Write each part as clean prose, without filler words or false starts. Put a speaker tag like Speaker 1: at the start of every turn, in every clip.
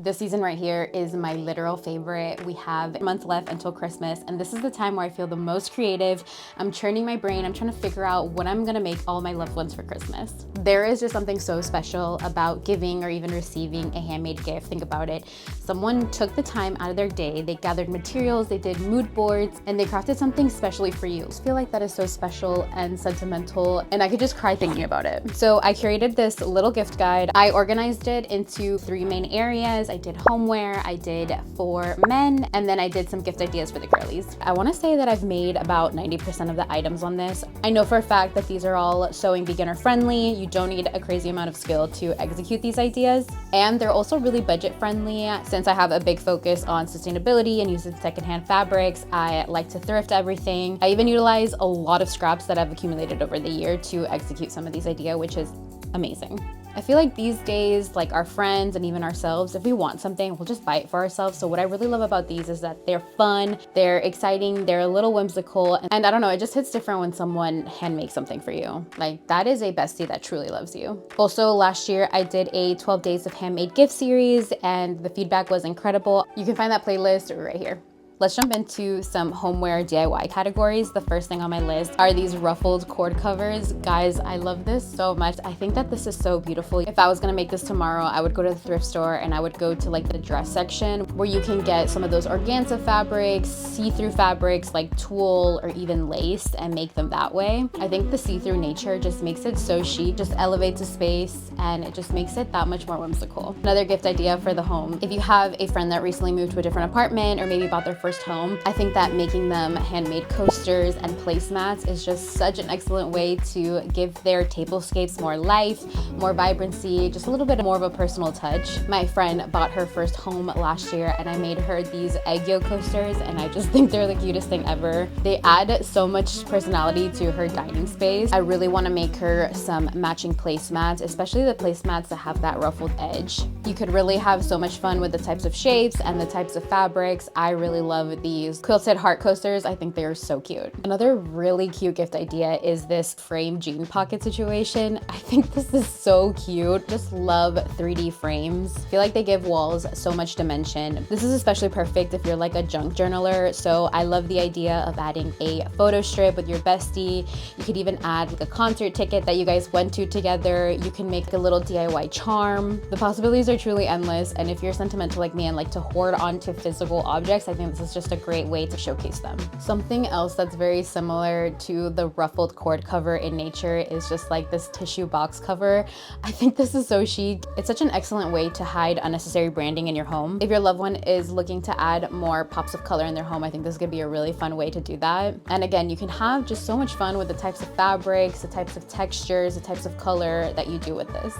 Speaker 1: This season right here is my literal favorite. We have a month left until Christmas, and this is the time where I feel the most creative. I'm churning my brain. I'm trying to figure out what I'm gonna make all my loved ones for Christmas. There is just something so special about giving or even receiving a handmade gift. Think about it. Someone took the time out of their day, they gathered materials, they did mood boards, and they crafted something specially for you. I just feel like that is so special and sentimental, and I could just cry thinking about it. So I curated this little gift guide. I organized it into 3 main areas. I did homeware, I did for men, and then I did some gift ideas for the girlies. I wanna say that I've made about 90% of the items on this. I know for a fact that these are all sewing beginner friendly. You don't need a crazy amount of skill to execute these ideas. And they're also really budget friendly. Since I have a big focus on sustainability and using secondhand fabrics, I like to thrift everything. I even utilize a lot of scraps that I've accumulated over the year to execute some of these ideas, which is amazing. I feel like these days, like our friends and even ourselves, if we want something, we'll just buy it for ourselves. So what I really love about these is that they're fun, they're exciting, they're a little whimsical, and I don't know, it just hits different when someone hand makes something for you. Like, that is a bestie that truly loves you. Also, last year I did a 12 days of handmade gift series, and the feedback was incredible. You can find that playlist right here. Let's jump into some homeware DIY categories. The first thing on my list are these ruffled cord covers. Guys, I love this so much. I think that this is so beautiful. If I was gonna make this tomorrow, I would go to the thrift store and I would go to like the dress section where you can get some of those organza fabrics, see-through fabrics like tulle or even lace, and make them that way. I think the see-through nature just makes it so chic, just elevates the space, and it just makes it that much more whimsical. Another gift idea for the home. If you have a friend that recently moved to a different apartment or maybe bought their first home, I think that making them handmade coasters and placemats is just such an excellent way to give their tablescapes more life, more vibrancy, just a little bit more of a personal touch. My friend bought her first home last year and I made her these egg yolk coasters, and I just think they're the cutest thing ever. They add so much personality to her dining space. I really want to make her some matching placemats, especially the placemats that have that ruffled edge. You could really have so much fun with the types of shapes and the types of fabrics. I really love these quilted heart coasters. I think they are so cute. Another really cute gift idea is this frame jean pocket situation. I think this is so cute. Just love 3D frames. I feel like they give walls so much dimension. This is especially perfect if you're like a junk journaler. So I love the idea of adding a photo strip with your bestie. You could even add like a concert ticket that you guys went to together. You can make a little DIY charm. The possibilities are truly endless. And if you're sentimental like me and like to hoard onto physical objects, I think this is just a great way to showcase them. Something else that's very similar to the ruffled cord cover in nature is just like this tissue box cover. I think this is so chic. It's such an excellent way to hide unnecessary branding in your home. If your loved one is looking to add more pops of color in their home, I think this could be a really fun way to do that. And again, you can have just so much fun with the types of fabrics, the types of textures, the types of color that you do with this.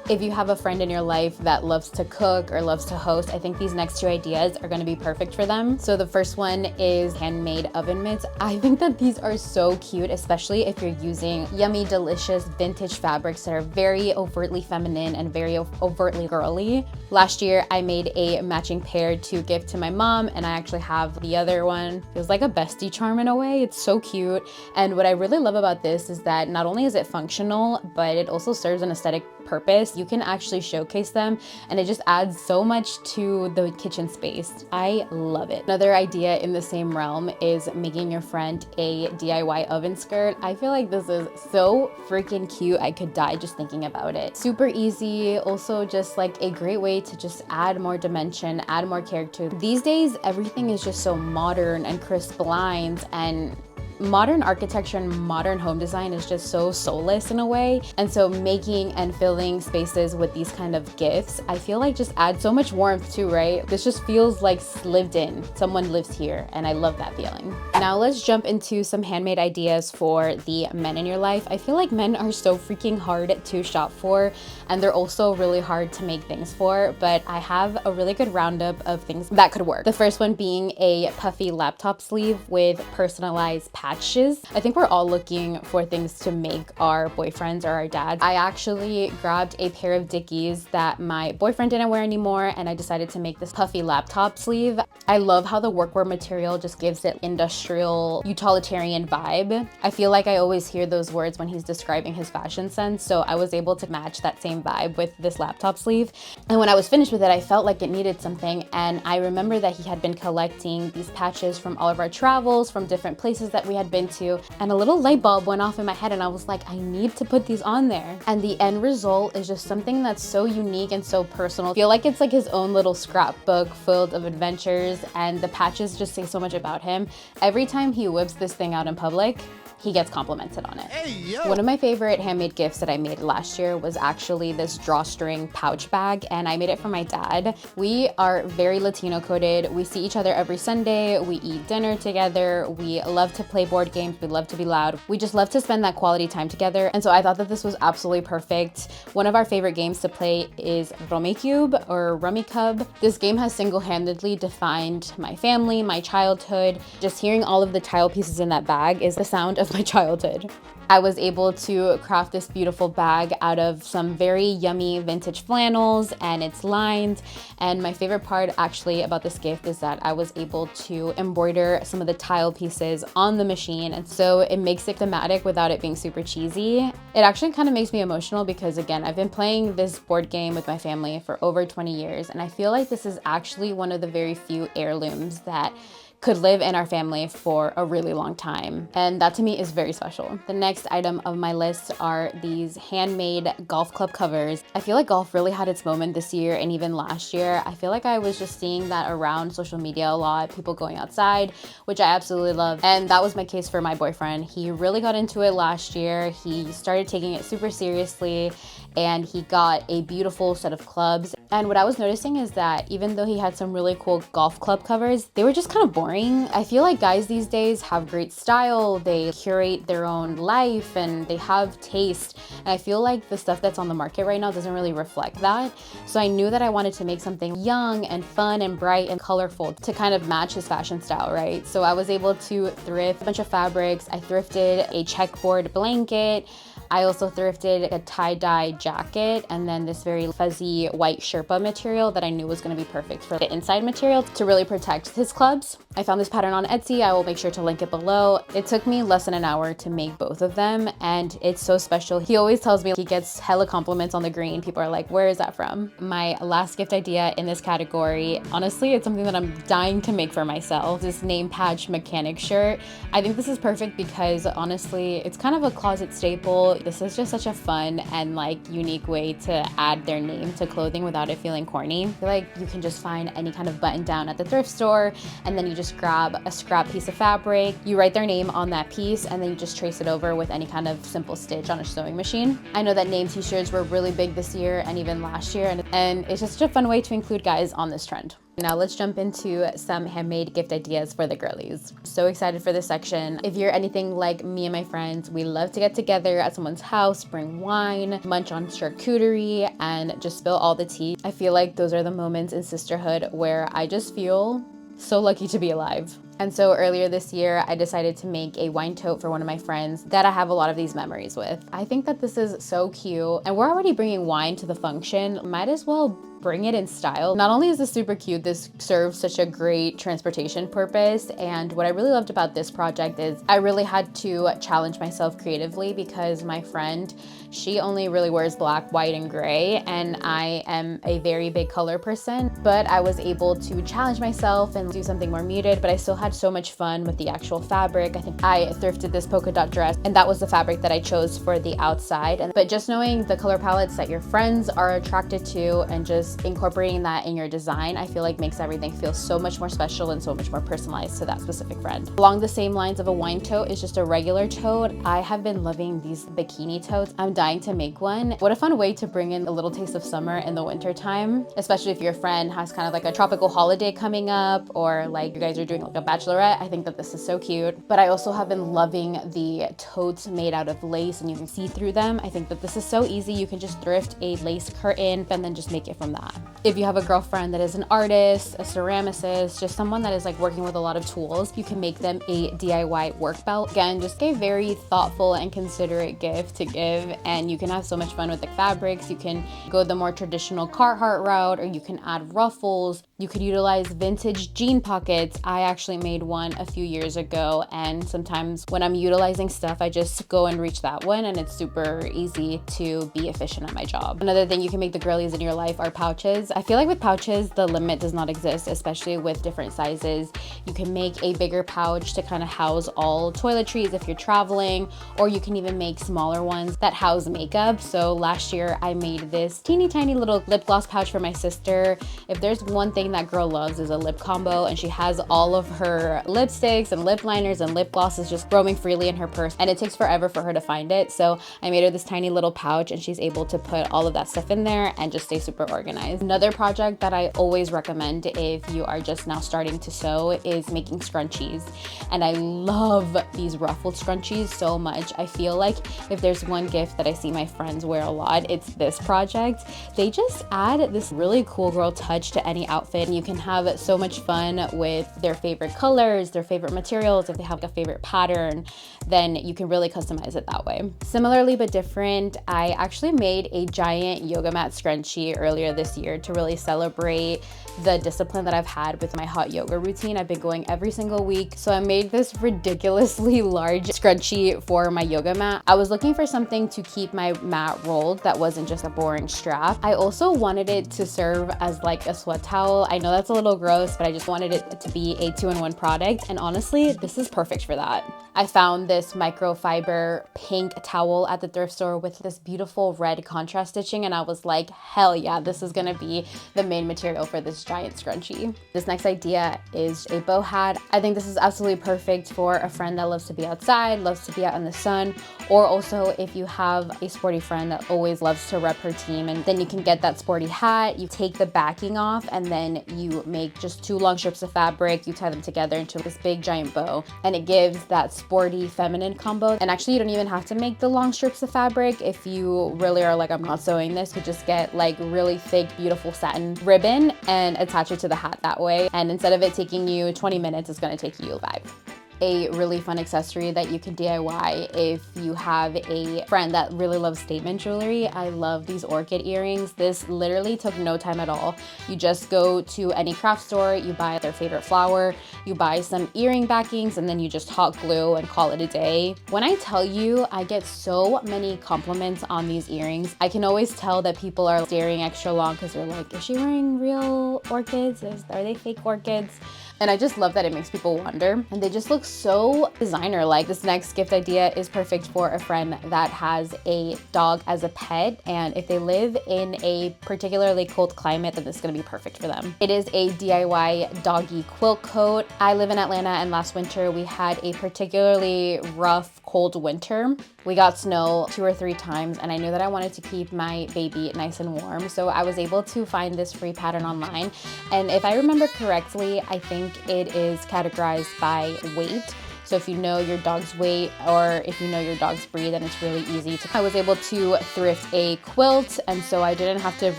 Speaker 1: If you have a friend in your life that loves to cook or loves to host, I think these next 2 ideas are gonna be perfect for them. So the first one is handmade oven mitts. I think that these are so cute, especially if you're using yummy, delicious vintage fabrics that are very overtly feminine and very overtly girly. Last year, I made a matching pair to give to my mom, and I actually have the other one. Feels like a bestie charm in a way. It's so cute. And what I really love about this is that not only is it functional, but it also serves an aesthetic purpose. You can actually showcase them, and it just adds so much to the kitchen space. I love it. Another idea in the same realm is making your friend a DIY oven skirt. I feel like this is so freaking cute. I could die just thinking about it. Super easy. Also just like a great way to just add more dimension, add more character. These days, everything is just so modern and crisp lines, and modern architecture and modern home design is just so soulless in a way. And so making and filling spaces with these kind of gifts, I feel like just adds so much warmth too, right? This just feels like lived in. Someone lives here, and I love that feeling. Now let's jump into some handmade ideas for the men in your life. I feel like men are so freaking hard to shop for, and they're also really hard to make things for, but I have a really good roundup of things that could work. The first one being a puffy laptop sleeve with personalized patterns. patches. I think we're all looking for things to make our boyfriends or our dads. I actually grabbed a pair of Dickies that my boyfriend didn't wear anymore, and I decided to make this puffy laptop sleeve. I love how the workwear material just gives it industrial, utilitarian vibe. I feel like I always hear those words when he's describing his fashion sense, so I was able to match that same vibe with this laptop sleeve. And when I was finished with it, I felt like it needed something, and I remember that he had been collecting these patches from all of our travels, from different places that we had been to, and a little light bulb went off in my head, and I was like, I need to put these on there. And the end result is just something that's so unique and so personal. I feel like it's like his own little scrapbook filled of adventures, and the patches just say so much about him. Every time he whips this thing out in public, he gets complimented on it. Hey, yo. One of my favorite handmade gifts that I made last year was actually this drawstring pouch bag, and I made it for my dad. We are very Latino coded. We see each other every Sunday. We eat dinner together. We love to play board games. We love to be loud. We just love to spend that quality time together. And so I thought that this was absolutely perfect. One of our favorite games to play is Rummikub or Rummikub. This game has single-handedly defined my family, my childhood. Just hearing all of the tile pieces in that bag is the sound of my childhood. I was able to craft this beautiful bag out of some very yummy vintage flannels, and it's lined. And my favorite part actually about this gift is that I was able to embroider some of the tile pieces on the machine, and so it makes it thematic without it being super cheesy. It actually kind of makes me emotional because, again, I've been playing this board game with my family for over 20 years, and I feel like this is actually one of the very few heirlooms that could live in our family for a really long time. And that to me is very special. The next item of my list are these handmade golf club covers. I feel like golf really had its moment this year and even last year. I feel like I was just seeing that around social media a lot, people going outside, which I absolutely love. And that was my case for my boyfriend. He really got into it last year. He started taking it super seriously, and he got a beautiful set of clubs. And what I was noticing is that even though he had some really cool golf club covers, they were just kind of boring. I feel like guys these days have great style, they curate their own life, and they have taste. And I feel like the stuff that's on the market right now doesn't really reflect that. So I knew that I wanted to make something young and fun and bright and colorful to kind of match his fashion style, right? So I was able to thrift a bunch of fabrics. I thrifted a checkerboard blanket. I also thrifted a tie-dye jacket, and then this very fuzzy white Sherpa material that I knew was going to be perfect for the inside material to really protect his clubs. I found this pattern on Etsy. I will make sure to link it below. It took me less than an hour to make both of them, and it's so special. He always tells me he gets hella compliments on the green. People are like, where is that from? My last gift idea in this category, honestly, it's something that I'm dying to make for myself. This name patch mechanic shirt. I think this is perfect because honestly, it's kind of a closet staple. This is just such a fun and like unique way to add their name to clothing without it feeling corny. I feel like you can just find any kind of button down at the thrift store, and then you just grab a scrap piece of fabric, you write their name on that piece, and then you just trace it over with any kind of simple stitch on a sewing machine. I know that name t-shirts were really big this year and even last year, and it's just such a fun way to include guys on this trend. Now let's jump into some handmade gift ideas for the girlies. So excited for this section. If you're anything like me and my friends, we love to get together at someone's house, bring wine, munch on charcuterie, and just spill all the tea. I feel like those are the moments in sisterhood where I just feel so lucky to be alive. And so earlier this year, I decided to make a wine tote for one of my friends that I have a lot of these memories with. I think that this is so cute, and we're already bringing wine to the function. Might as well bring it in style. Not only is this super cute, this serves such a great transportation purpose. And what I really loved about this project is I really had to challenge myself creatively because my friend, she only really wears black, white, and gray, and I am a very big color person. But I was able to challenge myself and do something more muted, but I still had so much fun with the actual fabric. I think I thrifted this polka dot dress, and that was the fabric that I chose for the outside. But just knowing the color palettes that your friends are attracted to and just incorporating that in your design, I feel like makes everything feel so much more special and so much more personalized to that specific friend. Along the same lines of a wine tote is just a regular tote. I have been loving these bikini totes. I'm dying to make one. What a fun way to bring in a little taste of summer in the winter time, especially if your friend has kind of like a tropical holiday coming up, or like you guys are doing like a bachelor bachelorette. I think that this is so cute. But I also have been loving the totes made out of lace and you can see through them. I think that this is so easy. You can just thrift a lace curtain and then just make it from that. If you have a girlfriend that is an artist, a ceramicist, just someone that is like working with a lot of tools, you can make them a DIY work belt. Again, just a very thoughtful and considerate gift to give, and you can have so much fun with the fabrics. You can go the more traditional Carhartt route, or you can add ruffles. You could utilize vintage jean pockets. I actually made one a few years ago, and sometimes when I'm utilizing stuff, I just go and reach that one, and it's super easy to be efficient at my job. Another thing you can make the girlies in your life are pouches. I feel like with pouches, the limit does not exist, especially with different sizes. You can make a bigger pouch to kind of house all toiletries if you're traveling, or you can even make smaller ones that house makeup. So last year I made this teeny tiny little lip gloss pouch for my sister. If there's one thing that girl loves is a lip combo, and she has all of her lipsticks and lip liners and lip glosses just roaming freely in her purse, and it takes forever for her to find it. So I made her this tiny little pouch, and she's able to put all of that stuff in there and just stay super organized. Another project that I always recommend if you are just now starting to sew is making scrunchies. And I love these ruffled scrunchies so much. I feel like if there's one gift that I see my friends wear a lot, it's this project. They just add this really cool girl touch to any outfit. You can have so much fun with their favorite colors, their favorite materials. If they have a favorite pattern, then you can really customize it that way. Similarly but different, I actually made a giant yoga mat scrunchie earlier this year to really celebrate the discipline that I've had with my hot yoga routine. I've been going every single week. So I made this ridiculously large scrunchie for my yoga mat. I was looking for something to keep my mat rolled that wasn't just a boring strap. I also wanted it to serve as like a sweat towel. I know that's a little gross, but I just wanted it to be a 2-in-1 product. And honestly, this is perfect for that. I found this microfiber pink towel at the thrift store with this beautiful red contrast stitching, and I was like, hell yeah, this is gonna be the main material for this giant scrunchie. This next idea is a bow hat. I think this is absolutely perfect for a friend that loves to be outside, loves to be out in the sun, or also if you have a sporty friend that always loves to rep her team, and then you can get that sporty hat, you take the backing off, and then you make just 2 long strips of fabric, you tie them together into this big giant bow, and it gives that sporty feminine combo. And actually you don't even have to make the long strips of fabric. If you really are like, I'm not sewing this, you just get like really thick, beautiful satin ribbon and attach it to the hat that way. And instead of it taking you 20 minutes, it's gonna take you 5. A really fun accessory that you can DIY if you have a friend that really loves statement jewelry. I love these orchid earrings. This literally took no time at all. You just go to any craft store, you buy their favorite flower, you buy some earring backings, and then you just hot glue and call it a day. When I tell you, I get so many compliments on these earrings. I can always tell that people are staring extra long because they're like, is she wearing real orchids? Are they fake orchids? And I just love that it makes people wonder, and they just look so designer-like. This next gift idea is perfect for a friend that has a dog as a pet, and if they live in a particularly cold climate, then this is gonna be perfect for them. It is a DIY doggy quilt coat. I live in Atlanta, and last winter we had a particularly rough, cold winter. We got snow 2 or 3 times, and I knew that I wanted to keep my baby nice and warm, so I was able to find this free pattern online. And if I remember correctly, I think it is categorized by weight. So if you know your dog's weight or if you know your dog's breed, then it's really easy to. I was able to thrift a quilt, and so I didn't have to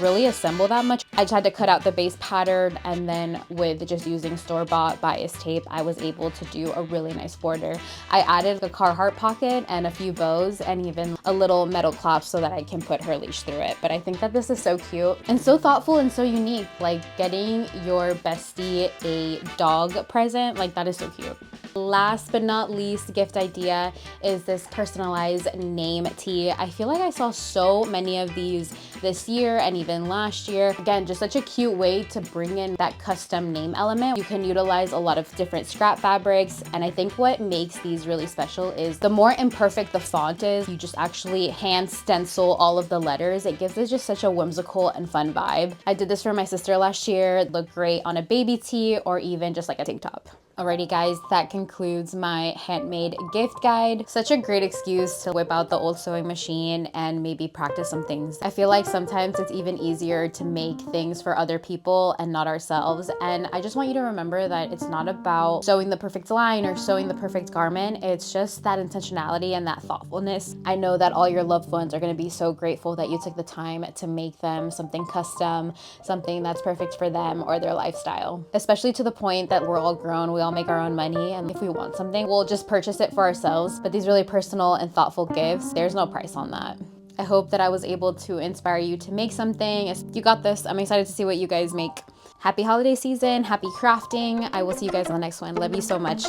Speaker 1: really assemble that much. I just had to cut out the base pattern, and then with just using store-bought bias tape, I was able to do a really nice border. I added a Carhartt pocket and a few bows and even a little metal clasp so that I can put her leash through it. But I think that this is so cute and so thoughtful and so unique. Like getting your bestie a dog present, like that is so cute. Last but not least gift idea is this personalized name tee. I feel like I saw so many of these this year and even last year. Again, just such a cute way to bring in that custom name element. You can utilize a lot of different scrap fabrics, and I think what makes these really special is the more imperfect the font is, you just actually hand stencil all of the letters. It gives it just such a whimsical and fun vibe. I did this for my sister last year. It looked great on a baby tee or even just like a tank top. Alrighty guys, that concludes my handmade gift guide. Such a great excuse to whip out the old sewing machine and maybe practice some things. I feel like sometimes it's even easier to make things for other people and not ourselves. And I just want you to remember that it's not about sewing the perfect line or sewing the perfect garment. It's just that intentionality and that thoughtfulness. I know that all your loved ones are going to be so grateful that you took the time to make them something custom, something that's perfect for them or their lifestyle. Especially to the point that we're all grown, we all make our own money, and if we want something, we'll just purchase it for ourselves. But these really personal and thoughtful gifts, there's no price on that. I hope that I was able to inspire you to make something. You got this. I'm excited to see what you guys make. Happy holiday season, happy crafting. I will see you guys on the next one. Love you so much.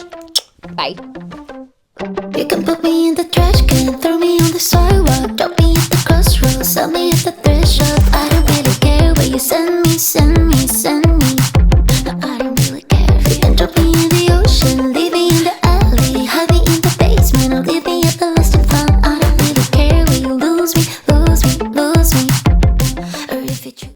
Speaker 1: Bye.
Speaker 2: You can put me in the trash can, throw me on the sidewalk, drop me at the crossroads, sell me at the thrift shop. I don't really care where you send me, send me, send me.